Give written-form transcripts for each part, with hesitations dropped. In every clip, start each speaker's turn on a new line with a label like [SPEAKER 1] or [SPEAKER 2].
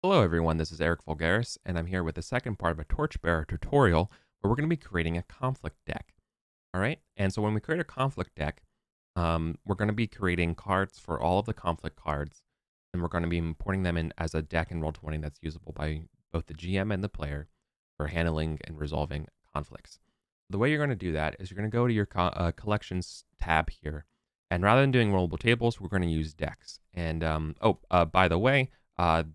[SPEAKER 1] Hello everyone, this is Eric Vulgaris, and I'm here with the second part of a Torchbearer tutorial where we're going to be creating a conflict deck. All right, and so when we create a conflict deck, we're going to be creating cards for all of the conflict cards, and we're going to be importing them in as a deck in Roll20 that's usable by both the GM and the player for handling and resolving conflicts. The way you're going to do that is you're going to go to your collections tab here, and rather than doing rollable tables, we're going to use decks. And by the way,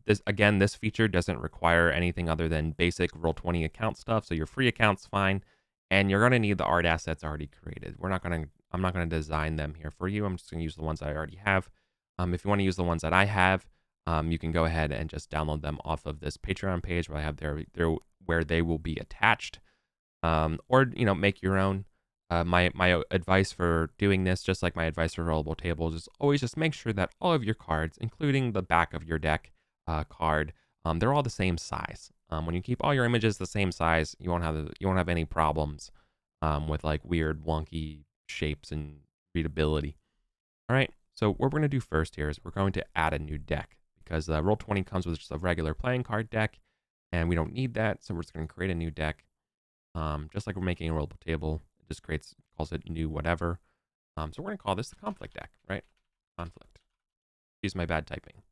[SPEAKER 1] this feature doesn't require anything other than basic Roll20 account stuff, so your free account's fine, and you're gonna need the art assets already created. I'm not gonna design them here for you. I'm just gonna use the ones I already have. If you want to use the ones that I have, you can go ahead and just download them off of this Patreon page where I have where they will be attached, or make your own. My advice for doing this, just like my advice for rollable tables, is always just make sure that all of your cards, including the back of your deck card, they're all the same size. When you keep all your images the same size, you won't have any problems with like weird wonky shapes and readability. All right. So what we're going to do first here is we're going to add a new deck because Roll20 comes with just a regular playing card deck, and we don't need that. So we're just going to create a new deck, just like we're making a rollable table. It just calls it new whatever. So we're going to call this the conflict deck, right? Conflict. Excuse my bad typing.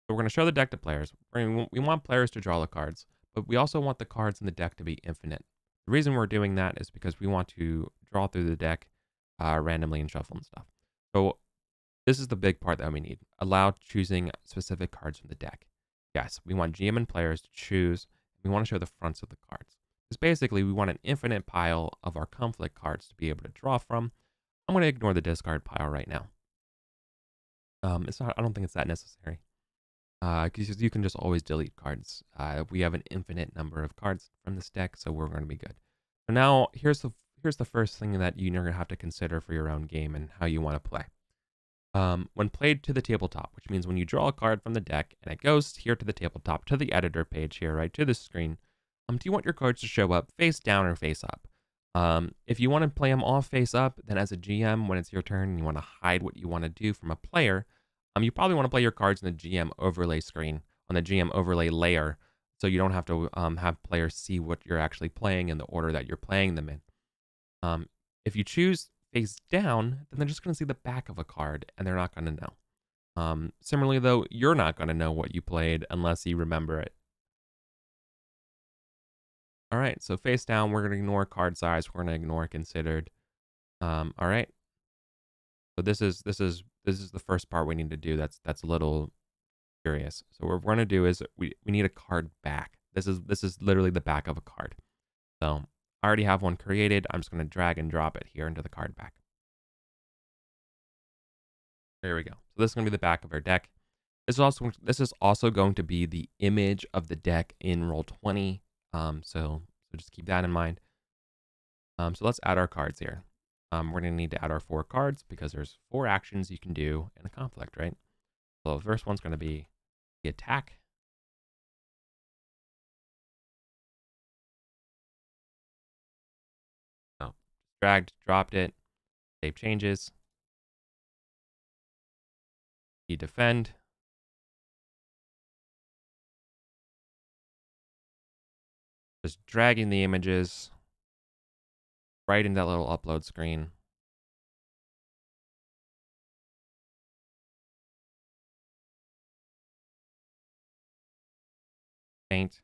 [SPEAKER 1] So we're going to show the deck to players. We want players to draw the cards, but we also want the cards in the deck to be infinite. The reason we're doing that is because we want to draw through the deck randomly and shuffle and stuff. So this is the big part that we need. Allow choosing specific cards from the deck. Yes, we want GM and players to choose. We want to show the fronts of the cards. Because basically, we want an infinite pile of our conflict cards to be able to draw from. I'm going to ignore the discard pile right now. I don't think it's that necessary. Because you can just always delete cards. We have an infinite number of cards from this deck, so we're going to be good. So now here's the first thing that you're going to have to consider for your own game and how you want to play. When played to the tabletop, which means when you draw a card from the deck and it goes here to the tabletop, to the editor page here, right, to the screen, do you want your cards to show up face down or face up? If you want to play them all face up, then as a GM, when it's your turn and you want to hide what you want to do from a player, you probably want to play your cards in the GM overlay screen, on the GM overlay layer, so you don't have to have players see what you're actually playing in the order that you're playing them in. If you choose face down, then they're just going to see the back of a card, and they're not going to know. Similarly, though, you're not going to know what you played unless you remember it. All right, so face down, we're going to ignore card size. We're going to ignore considered. All right. So this is the first part we need to do. That's a little curious. So what we're going to do is we need a card back. This is literally the back of a card. So I already have one created. I'm just going to drag and drop it here into the card back. There we go. So this is going to be the back of our deck. This is also going to be the image of the deck in Roll20. So just keep that in mind. So let's add our cards here. We're going to need to add our 4 cards because there's 4 actions you can do in a conflict, right? So the first one's going to be the attack. So dragged, dropped it, save changes. The defend. Just dragging the images right in that little upload screen. Paint.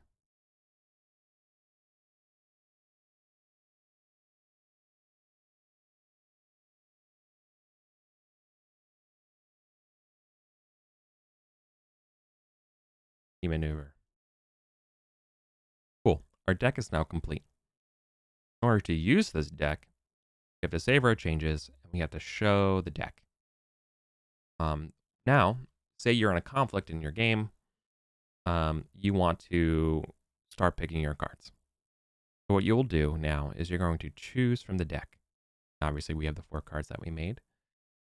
[SPEAKER 1] Maneuver. Cool. Our deck is now complete. In order to use this deck, we have to save our changes and we have to show the deck. Now, say you're in a conflict in your game. You want to start picking your cards. So what you'll do now is you're going to choose from the deck. Obviously, we have the 4 cards that we made.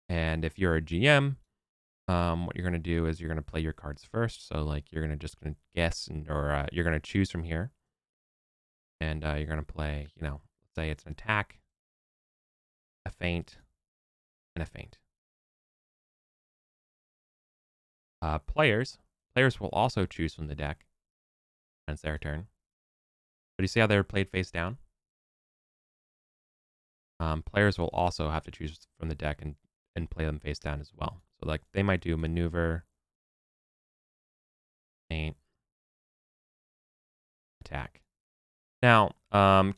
[SPEAKER 1] And if you're a GM, what you're going to do is you're going to play your cards first. So like you're going to guess or you're going to choose from here. And you're going to play, let's say it's an attack, a feint, and a feint. Players Players will also choose from the deck when it's their turn. But you see how they're played face down? Players will also have to choose from the deck and play them face down as well. So like they might do maneuver, paint, attack. Now,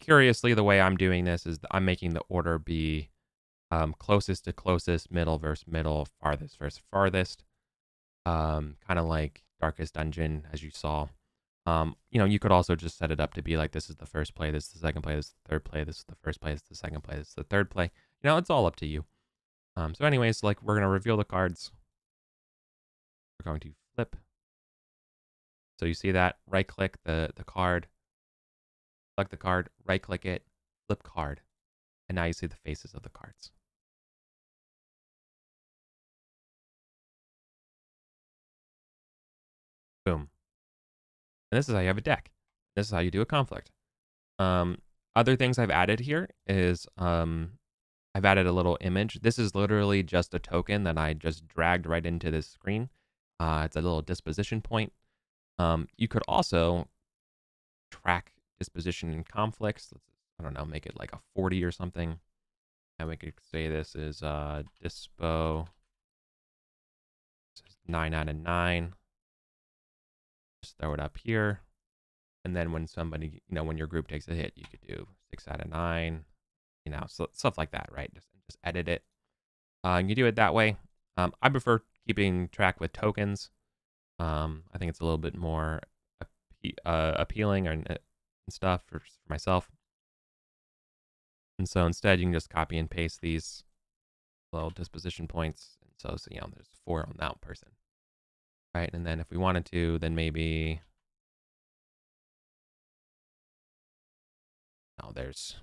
[SPEAKER 1] curiously, the way I'm doing this is I'm making the order be closest to closest, middle versus middle, farthest versus farthest. Kind of like Darkest Dungeon, as you saw. You could also just set it up to be like, this is the first play, this is the second play, this is the third play, this is the first play, this is the second play, this is the third play. It's all up to you. So anyways, like we're going to reveal the cards. We're going to flip. So you see that, right click the card, select the card, right click it, flip card. And now you see the faces of the cards. Boom. And this is how you have a deck. This is how you do a conflict. Other things I've added here is I've added a little image. This is literally just a token that I just dragged right into this screen. It's a little disposition point. You could also track disposition in conflicts. I don't know, make it like a 40 or something. And we could say this is dispo. This is 9 out of 9. Just throw it up here. And then when somebody, when your group takes a hit, you could do 6 out of 9, so stuff like that, right? Just edit it. You do it that way. I prefer keeping track with tokens. I think it's a little bit more appealing and stuff for myself. And so instead, you can just copy and paste these little disposition points. And so there's 4 on that person, right? And then if we wanted to, then maybe there's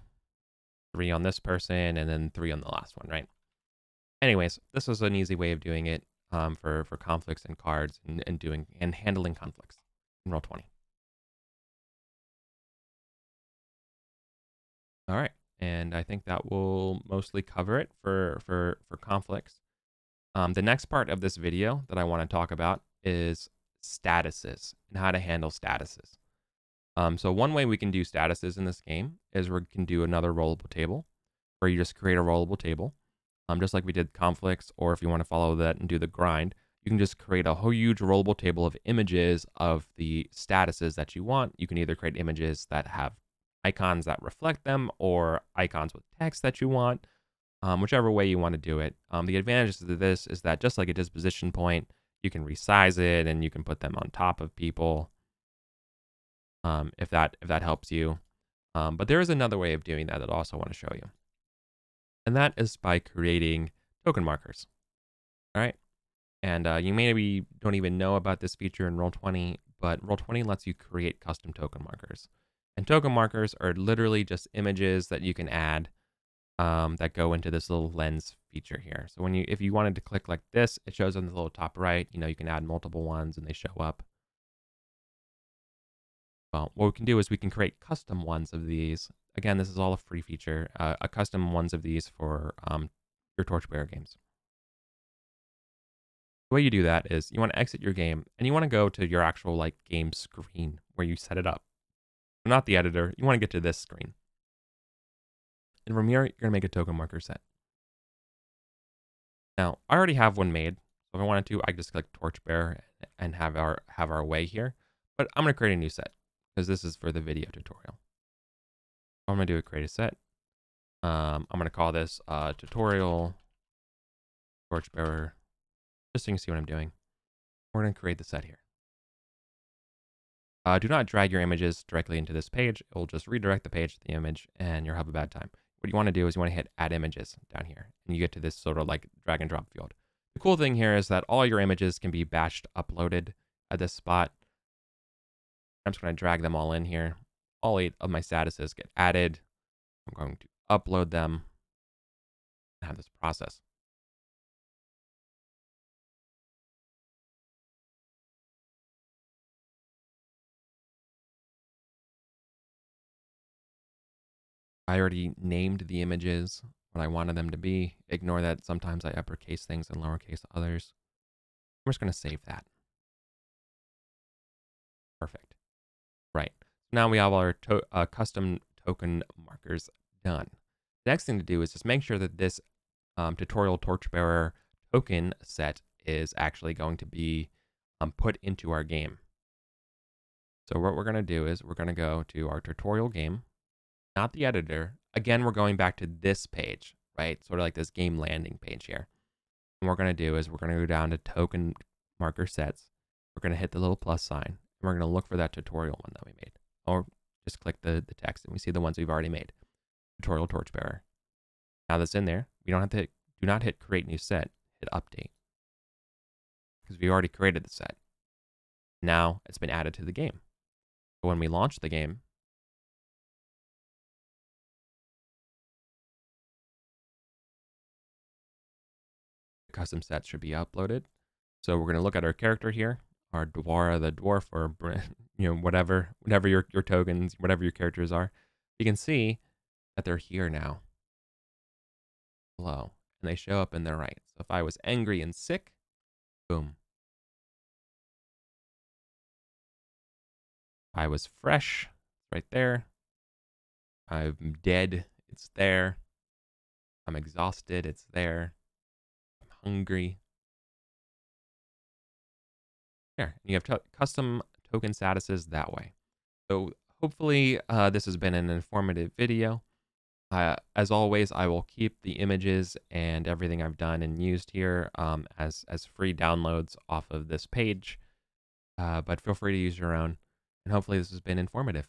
[SPEAKER 1] 3 on this person and then 3 on the last one, right? Anyways, this is an easy way of doing it for conflicts and cards and handling conflicts in Roll20. All right, and I think that will mostly cover it for conflicts. The next part of this video that I want to talk about is statuses and how to handle statuses. So one way we can do statuses in this game is we can do another rollable table where you just create a rollable table, just like we did conflicts, or if you want to follow that and do the grind, you can just create a whole huge rollable table of images of the statuses that you want. You can either create images that have icons that reflect them or icons with text that you want, whichever way you want to do it. The advantages of this is that just like a disposition point, you can resize it and you can put them on top of people. If that helps you. But there is another way of doing that I also want to show you. And that is by creating token markers. All right. And you maybe don't even know about this feature in Roll20, but Roll20 lets you create custom token markers. And token markers are literally just images that you can add that go into this little lens feature here. So if you wanted to click like this, it shows on the little top right. You can add multiple ones and they show up. Well, what we can do is we can create custom ones of these. Again, this is all a free feature, a custom ones of these for your Torchbearer games. The way you do that is you want to exit your game and you want to go to your actual game screen where you set it up. Not the editor. You want to get to this screen. And from here, you're going to make a token marker set. Now, I already have one made. So if I wanted to, I could just click Torchbearer and have our way here. But I'm going to create a new set because this is for the video tutorial. I'm going to do a create a set. I'm going to call this tutorial Torchbearer, just so you can see what I'm doing. We're going to create the set here. Do not drag your images directly into this page. It will just redirect the page to the image and you'll have a bad time. What you want to do is you want to hit add images down here and you get to this sort of drag and drop field. The cool thing here is that all your images can be batched uploaded at this spot. I'm just going to drag them all in here. All 8 of my statuses get added. I'm going to upload them and have this process. I already named the images what I wanted them to be. Ignore that sometimes I uppercase things and lowercase others. I'm just going to save that. Now we have our custom token markers done. The next thing to do is just make sure that this tutorial Torchbearer token set is actually going to be put into our game. So what we're going to do is we're going to go to our tutorial game, not the editor. Again, we're going back to this page, right? Sort of like this game landing page here. And what we're going to do is we're going to go down to token marker sets. We're going to hit the little plus sign. And we're going to look for that tutorial one that we made. Or just click the text and we see the ones we've already made. Tutorial Torchbearer. Now that's in there, we don't have to, do not hit create new set, hit update. Because we already created the set. Now it's been added to the game. So when we launch the game, the custom set should be uploaded. So we're going to look at our character here, our Dwara the dwarf, or whatever your tokens, whatever your characters are. You can see that they're here now. Below, and they show up in the right. So if I was angry and sick, boom. If I was fresh, it's right there. I'm dead, it's there. I'm exhausted, it's there. I'm hungry. There, and you have custom token statuses that way. So hopefully this has been an informative video. As always, I will keep the images and everything I've done and used here as free downloads off of this page. But feel free to use your own. And hopefully this has been informative.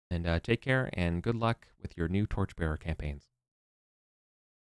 [SPEAKER 1] And take care and good luck with your new Torchbearer campaigns.